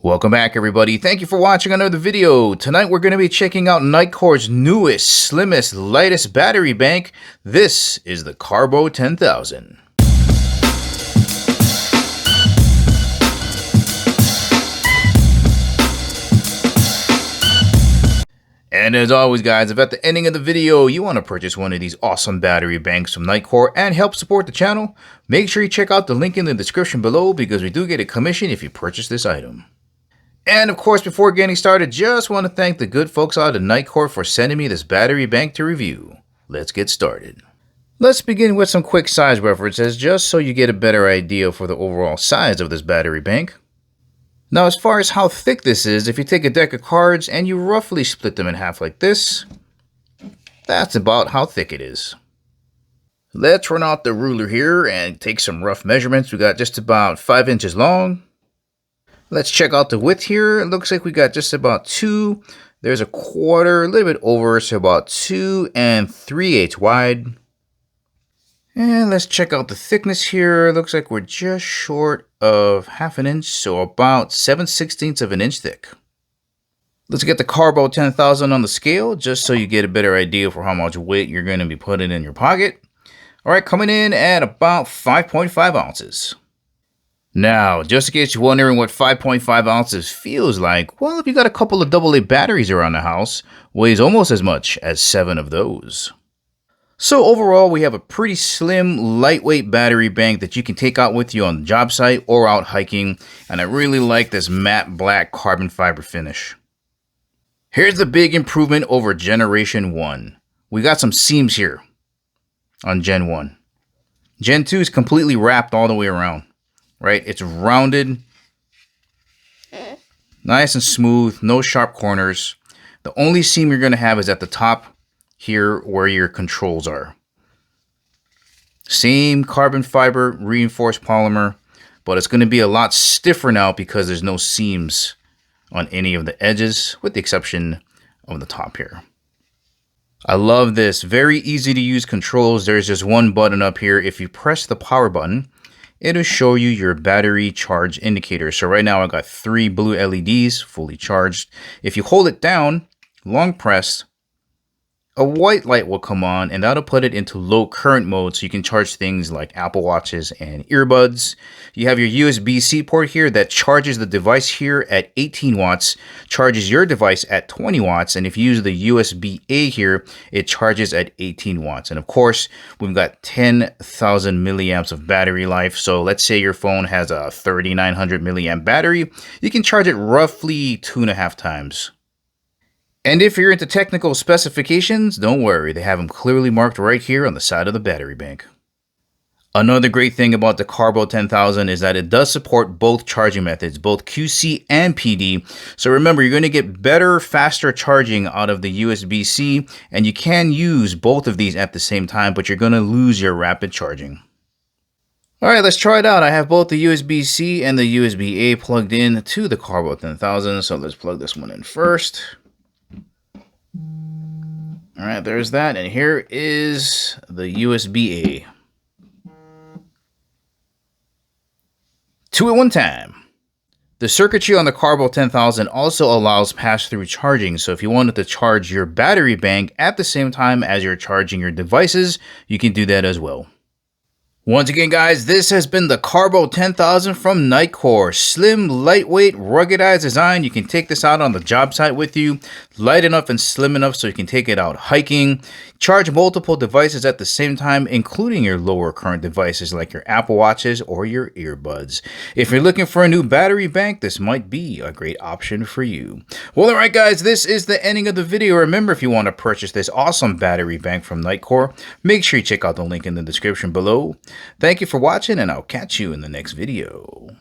Welcome back, everybody. Thank you for watching another video. Tonight we're going to be checking out Nitecore's newest, slimmest, lightest battery bank. This is the Carbo 10,000. And as always, guys, if at the ending of the video you want to purchase one of these awesome battery banks from Nitecore and help support the channel, make sure you check out the link in the description below because we do get a commission if you purchase this item. And of course, before getting started, just want to thank the good folks out at Nitecore for sending me this battery bank to review. Let's get started. Let's begin with some quick size references just so you get a better idea for the overall size of this battery bank. Now, as far as how thick this is, if you take a deck of cards and you roughly split them in half like this, that's about how thick it is. Let's run out the ruler here and take some rough measurements. We got just about 5 inches long. Let's check out the width here. It looks like we got just about 2. There's a quarter, a little bit over, so about 2 3/8 wide. And let's check out the thickness here. It looks like we're just short of ½ an inch, so about 7/16 of an inch thick. Let's get the Carbo 10,000 on the scale, just so you get a better idea for how much weight you're going to be putting in your pocket. All right, coming in at about 5.5 ounces. Now, just in case you're wondering what 5.5 ounces feels like, well, if you got a couple of AA batteries around the house, weighs almost as much as 7 of those. So overall, we have a pretty slim, lightweight battery bank that you can take out with you on the job site or out hiking, and I really like this matte black carbon fiber finish. Here's the big improvement over Generation 1. We got some seams here on Gen 1. Gen 2 is completely wrapped all the way around. Right, it's rounded, nice and smooth, no sharp corners. The only seam you're going to have is at the top here where your controls are. Same carbon fiber reinforced polymer, but it's going to be a lot stiffer now because there's no seams on any of the edges, with the exception of the top here. I love this. Very easy to use controls. There's just one button up here. If you press the power button, it'll show you your battery charge indicator. So right now I got 3 blue LEDs fully charged. If you hold it down, long press, a white light will come on and that'll put it into low current mode so you can charge things like Apple Watches and earbuds. You have your USB-C port here that charges the device here at 18 watts, charges your device at 20 watts, and if you use the USB-A here, it charges at 18 watts. And of course, we've got 10,000 milliamps of battery life. So let's say your phone has a 3,900 milliamp battery, you can charge it roughly 2.5 times. And if you're into technical specifications, don't worry, they have them clearly marked right here on the side of the battery bank. Another great thing about the Carbo 10,000 is that it does support both charging methods, both QC and PD. So remember, you're going to get better, faster charging out of the USB-C, and you can use both of these at the same time, but you're going to lose your rapid charging. All right, let's try it out. I have both the USB-C and the USB-A plugged in to the Carbo 10,000, so let's plug this one in first. All right, there's that, and here is the USB-A. 2 at one time. The circuitry on the Carbo 10,000 also allows pass-through charging, so if you wanted to charge your battery bank at the same time as you're charging your devices, you can do that as well. Once again, guys, this has been the Carbo 10,000 from Nitecore. Slim, lightweight, ruggedized design. You can take this out on the job site with you. Light enough and slim enough so you can take it out hiking. Charge multiple devices at the same time, including your lower current devices like your Apple Watches or your earbuds. If you're looking for a new battery bank, this might be a great option for you. Well, all right, guys, this is the ending of the video. Remember, if you want to purchase this awesome battery bank from Nitecore, make sure you check out the link in the description below. Thank you for watching, and I'll catch you in the next video.